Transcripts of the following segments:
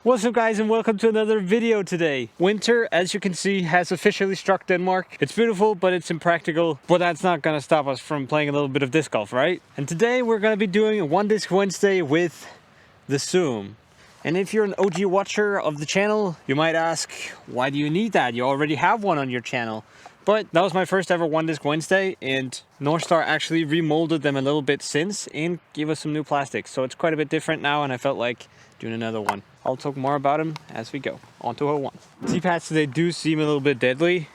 What's up guys, and welcome to another video today. Winter, as you can see, has officially struck Denmark. It's beautiful, but it's impractical. But that's not gonna stop us from playing a little bit of disc golf, right? And today we're gonna be doing a One Disc Wednesday with the Zoom. And if you're an OG watcher of the channel, you might ask, why do you need that? You already have one on your channel. But that was my first ever One Disc Wednesday, and Northstar actually remolded them a little bit since and gave us some new plastics. So it's quite a bit different now, and I felt like doing another one. I'll talk more about them as we go. On to hole one. Tee-pads today do seem a little bit deadly.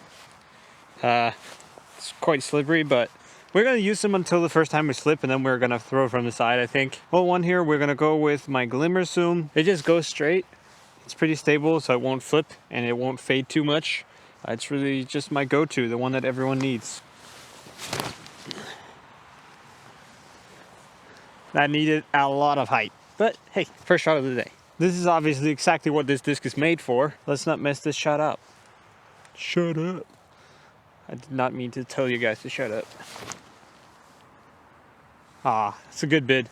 It's quite slippery, but we're going to use them until the first time we slip, and then we're going to throw from the side, I think. Hole one here, we're going to go with my Glimmer Zoom. It just goes straight. It's pretty stable, so it won't flip, and it won't fade too much. It's really just my go-to, the one that everyone needs. That needed a lot of height, but hey, first shot of the day. This is obviously exactly what this disc is made for. Let's not mess this shot up. Shut up. I did not mean to tell you guys to shut up. Ah, it's a good bid.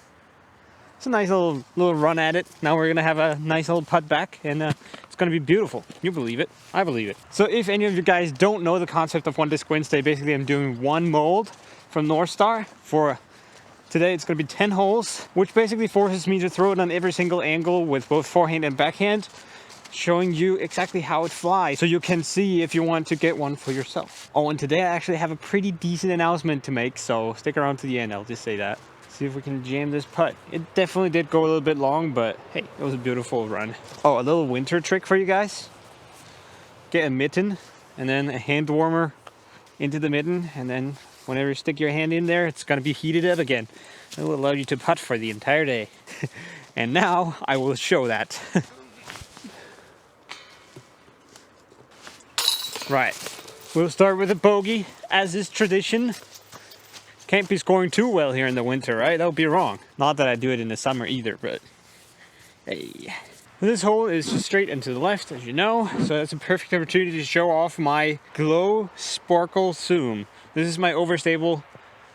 It's a nice little run at it. Now we're gonna have a nice little putt back, and it's gonna be beautiful. You believe it? I believe it. So if any of you guys don't know the concept of One Disc Wednesday, basically I'm doing one mold from Northstar for today. It's gonna be 10 holes, which basically forces me to throw it on every single angle with both forehand and backhand, showing you exactly how it flies, so you can see if you want to get one for yourself. Oh, and today I actually have a pretty decent announcement to make, so stick around to the end, I'll just say that. See if we can jam this putt. It definitely did go a little bit long, but hey, it was a beautiful run. Oh, a little winter trick for you guys. Get a mitten and then a hand warmer into the mitten, and then whenever you stick your hand in there, it's gonna be heated up again. It will allow you to putt for the entire day. And now I will show that. Right, we'll start with a bogey, as is tradition. Can't be scoring too well here in the winter, right? That would be wrong. Not that I do it in the summer either, but hey. This hole is just straight and to the left, as you know, so that's a perfect opportunity to show off my Glow Sparkle Zoom. This is my overstable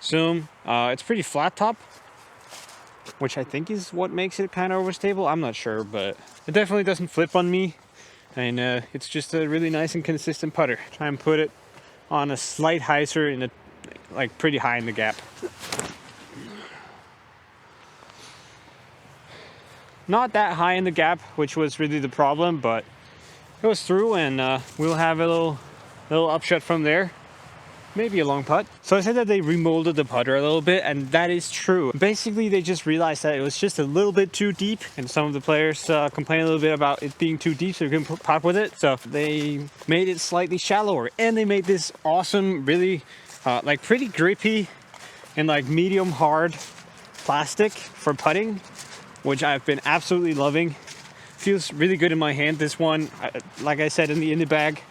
Zoom. It's pretty flat top, which I think is what makes it kind of overstable. I'm not sure, but it definitely doesn't flip on me, and it's just a really nice and consistent putter. Try and put it on a slight hyzer in a like pretty high in the gap. Not that high in the gap, which was really the problem, but it was through, and we'll have a little upshot from there. Maybe a long putt. So I said that they remolded the putter a little bit, and that is true. Basically, they just realized that it was just a little bit too deep, and some of the players complained a little bit about it being too deep, so you couldn't putt with it. So they made it slightly shallower, and they made this awesome, really like pretty grippy and like medium hard plastic for putting, which I've been absolutely loving. Feels really good in my hand. This one, like I said in the bag,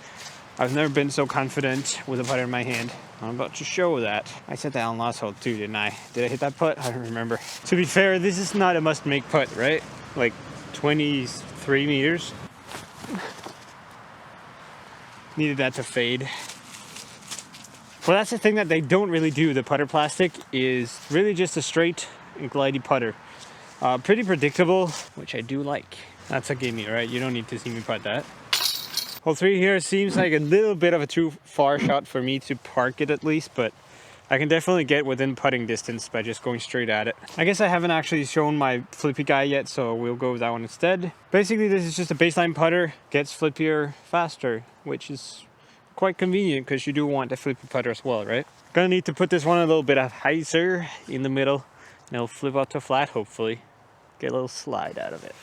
I've never been so confident with a putter in my hand. I'm about to show that. I said that on last hole too, didn't I? Did I hit that putt? I don't remember. To be fair, this is not a must-make putt, right? Like 23 meters. Needed that to fade. Well, that's the thing that they don't really do. The putter plastic is really just a straight and glidey putter. Pretty predictable, which I do like. That's a gimme, right? You don't need to see me putt that. Hole 3 here seems like a little bit of a too far shot for me to park it at least, but I can definitely get within putting distance by just going straight at it. I guess I haven't actually shown my flippy guy yet, so we'll go with that one instead. Basically, this is just a baseline putter, gets flippier faster, which is quite convenient because you do want a flippy putter as well, right? Gonna need to put this one a little bit of hyzer in the middle, and it'll flip out to flat, hopefully. Get a little slide out of it.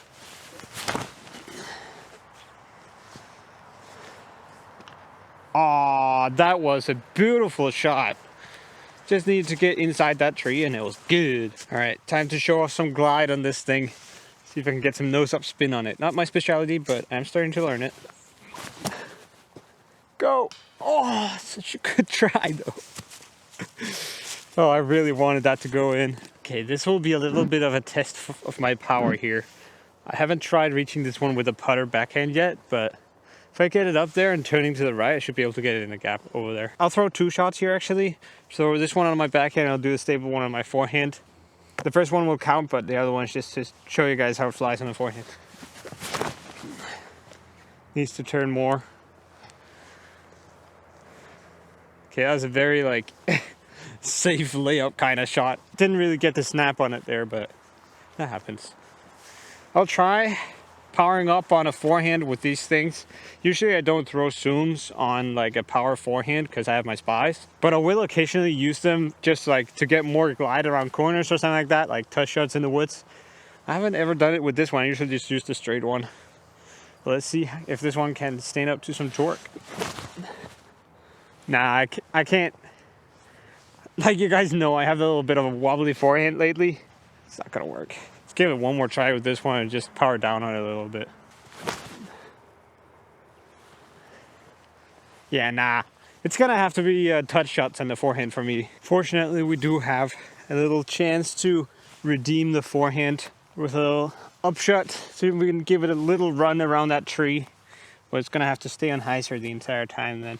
Aw, that was a beautiful shot. Just needed to get inside that tree and it was good. All right, time to show off some glide on this thing. See if I can get some nose up spin on it. Not my specialty, but I'm starting to learn it. Go. Oh, such a good try though. Oh, I really wanted that to go in. Okay, this will be a little bit of a test of my power here. I haven't tried reaching this one with a putter backhand yet, but if I get it up there and turning to the right, I should be able to get it in the gap over there. I'll throw 2 shots here actually. So this one on my backhand, I'll do a stable one on my forehand. The first one will count, but the other one is just to show you guys how it flies on the forehand. Needs to turn more. Okay, that was a very like safe layup kind of shot. Didn't really get the snap on it there, but that happens. I'll try powering up on a forehand with these things. Usually I don't throw zooms on like a power forehand because I have my spies, but I will occasionally use them just like to get more glide around corners or something like that, like touch shots in the woods. I haven't ever done it with this one. I usually just use the straight one. Let's see if this one can stand up to some torque. Nah, I can't. Like you guys know, I have a little bit of a wobbly forehand lately. It's not gonna work. Let's give it one more try with this one and just power down on it a little bit. Yeah, nah. It's gonna have to be touch shots on the forehand for me. Fortunately, we do have a little chance to redeem the forehand with a little upshot. See if we can give it a little run around that tree. But it's gonna have to stay on hyzer the entire time then.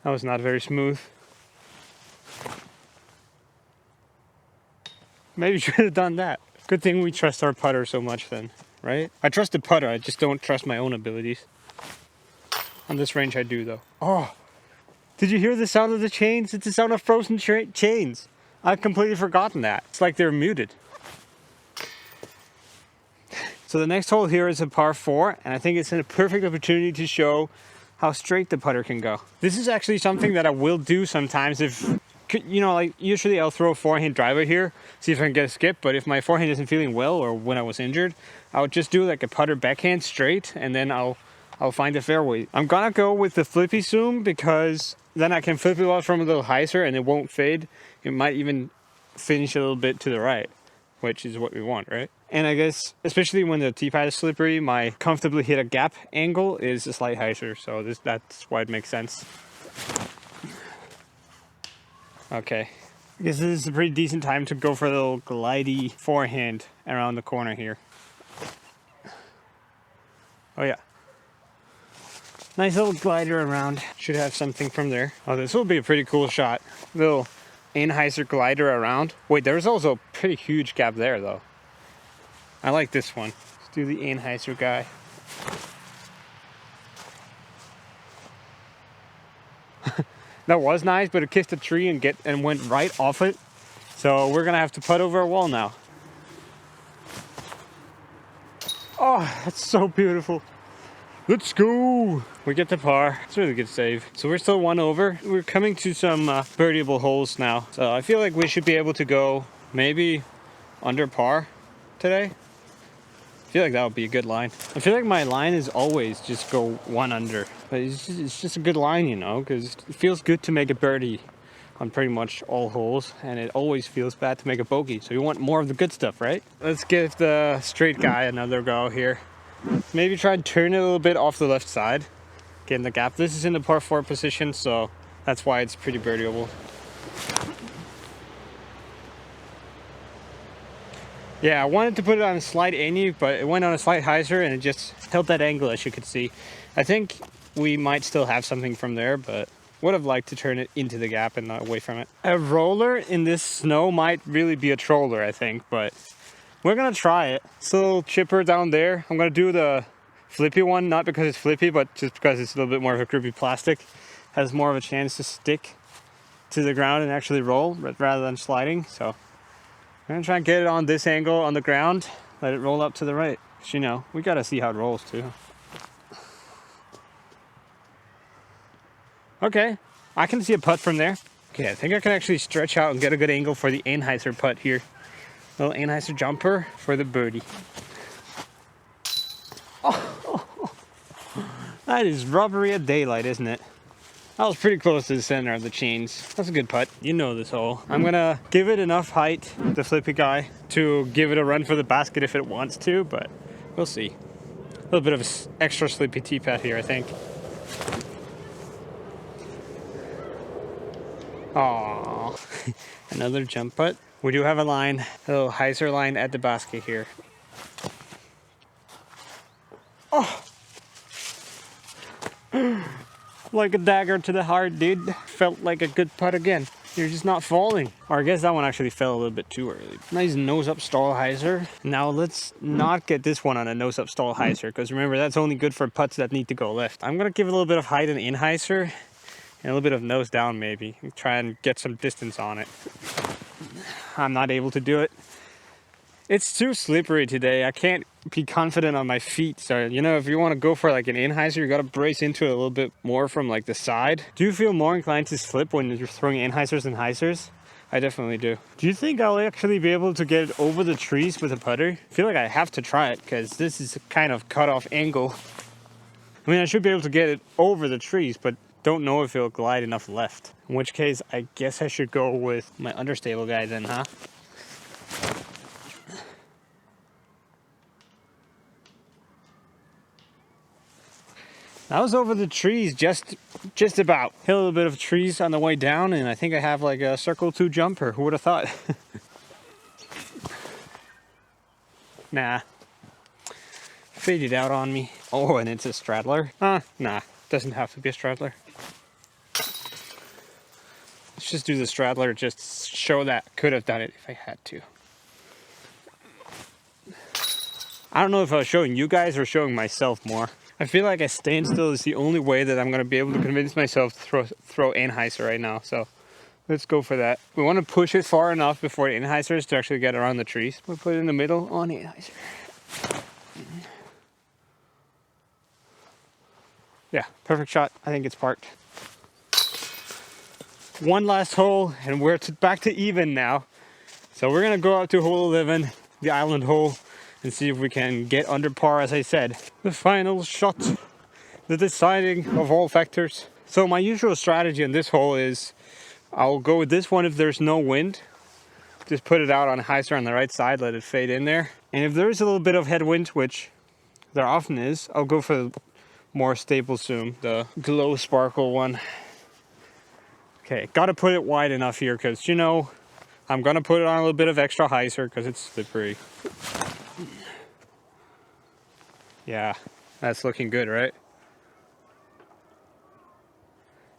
That was not very smooth. Maybe should have done that. Good thing we trust our putter so much then, right? I trust the putter, I just don't trust my own abilities. On this range I do though. Oh, did you hear the sound of the chains? It's the sound of frozen chains. I've completely forgotten that. It's like they're muted. So the next hole here is a par 4, and I think it's a perfect opportunity to show how straight the putter can go. This is actually something that I will do sometimes if, you know, like usually I'll throw a forehand driver here, see if I can get a skip, but if my forehand isn't feeling well or when I was injured, I would just do like a putter backhand straight and then I'll find the fairway. I'm gonna go with the flippy zoom because then I can flip it off from a little hyzer and it won't fade. It might even finish a little bit to the right, which is what we want, right? And I guess, especially when the tee pad is slippery, my comfortably hit a gap angle is a slight hyzer, so that's why it makes sense. Okay, I guess this is a pretty decent time to go for a little glidey forehand around the corner here. Oh yeah. Nice little glider around. Should have something from there. Oh, this will be a pretty cool shot. Little Anheuser glider around. Wait, there's also a pretty huge gap there though. I like this one. Let's do the Anheuser guy. That was nice, but it kissed a tree and went right off it. So we're gonna have to putt over a wall now. Oh, that's so beautiful. Let's go. We get the par. It's a really good save. So we're still one over. We're coming to some birdieable holes now. So I feel like we should be able to go maybe under par today. I feel like that would be a good line. I feel like my line is always just go 1 under. But it's just a good line, you know, because it feels good to make a birdie on pretty much all holes. And it always feels bad to make a bogey. So you want more of the good stuff, right? Let's give the straight guy another go here. Maybe try and turn it a little bit off the left side. Get in the gap. This is in the par 4 position, so that's why it's pretty birdieable. Yeah, I wanted to put it on a slight any, but it went on a slight hyzer and it just held that angle, as you could see. I think we might still have something from there, but would have liked to turn it into the gap and not away from it. A roller in this snow might really be a troller, I think, but we're gonna try it. It's a little chipper down there. I'm gonna do the flippy one, not because it's flippy, but just because it's a little bit more of a grippy plastic. Has more of a chance to stick to the ground and actually roll rather than sliding. So I'm gonna try and get it on this angle on the ground, let it roll up to the right. Because, you know, we gotta see how it rolls too. Okay, I can see a putt from there. Okay, I think I can actually stretch out and get a good angle for the Anheuser putt here. Little Anheuser jumper for the birdie. Oh, that is robbery at daylight, isn't it? That was pretty close to the center of the chains. That's a good putt. You know this hole. I'm gonna give it enough height, the flippy guy, to give it a run for the basket if it wants to, but we'll see. A little bit of an extra slippy tee pad here, I think. Aww. Another jump putt. We do have a line, a little hyzer line at the basket here. Oh! Like a dagger to the heart, dude. Felt like a good putt again. You're just not falling. Or I guess that one actually fell a little bit too early. Nice nose up stall hyzer. Now let's not get this one on a nose up stall hyzer, because remember, that's only good for putts that need to go left. I'm gonna give a little bit of height and in hyzer and a little bit of nose down maybe. Try and get some distance on it. I'm not able to do it. It's too slippery today. I can't be confident on my feet. So, you know, if you want to go for like an in hyzer, you got to brace into it a little bit more from like the side. Do you feel more inclined to slip when you're throwing in hyzers and hyzers? I definitely do. Do you think I'll actually be able to get it over the trees with a putter? I feel like I have to try it because this is a kind of cut off angle. I mean, I should be able to get it over the trees, but don't know if it'll glide enough left. In which case, I guess I should go with my understable guy then, huh? I was over the trees just about. Hit a little bit of trees on the way down, and I think I have like a circle 2 jumper. Who would have thought? Nah. Faded out on me. Oh, and it's a straddler. Nah. Doesn't have to be a straddler. Let's just do the straddler, just show that could have done it if I had to. I don't know if I was showing you guys or showing myself more. I feel like a standstill is the only way that I'm going to be able to convince myself to throw anhyzer right now. So let's go for that. We want to push it far enough before the anhyzers to actually get around the trees. We'll put it in the middle on anhyzer. Yeah, perfect shot. I think it's parked. One last hole and we're back to even now. So we're going to go out to hole 11, the island hole, and see if we can get under par, as I said. The final shot, the deciding of all factors. So my usual strategy on this hole is I'll go with this one if there's no wind. Just put it out on hyzer on the right side, let it fade in there. And if there is a little bit of headwind, which there often is, I'll go for the more stable zoom, the glow sparkle one. Okay, gotta put it wide enough here because, you know, I'm gonna put it on a little bit of extra hyzer because it's slippery. Yeah, that's looking good, right?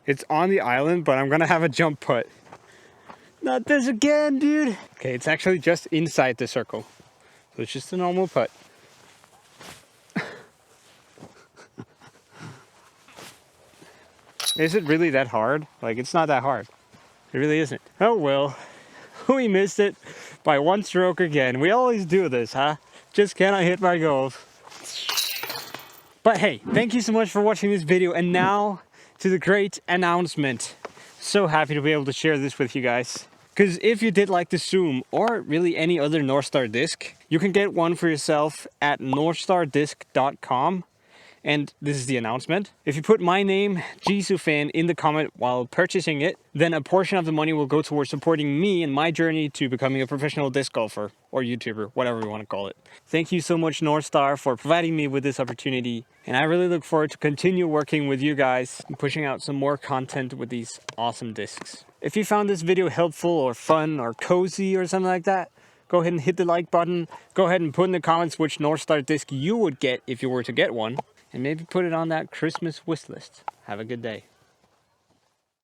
It's on the island, but I'm gonna have a jump putt. Not this again, dude. Okay, it's actually just inside the circle. So it's just a normal putt. Is it really that hard? Like, it's not that hard. It really isn't. Oh well, we missed it by one stroke again. We always do this, huh? Just cannot hit my goals. But hey, thank you so much for watching this video, and now to the great announcement. So happy to be able to share this with you guys. Because if you did like the Zoom, or really any other Northstar disc, you can get one for yourself at northstardisc.com. And this is the announcement. If you put my name, JisuFan, in the comment while purchasing it, then a portion of the money will go towards supporting me in my journey to becoming a professional disc golfer or YouTuber, whatever you want to call it. Thank you so much, Northstar, for providing me with this opportunity. And I really look forward to continue working with you guys and pushing out some more content with these awesome discs. If you found this video helpful or fun or cozy or something like that, go ahead and hit the like button. Go ahead and put in the comments which Northstar disc you would get if you were to get one. And maybe put it on that Christmas wish list. Have a good day.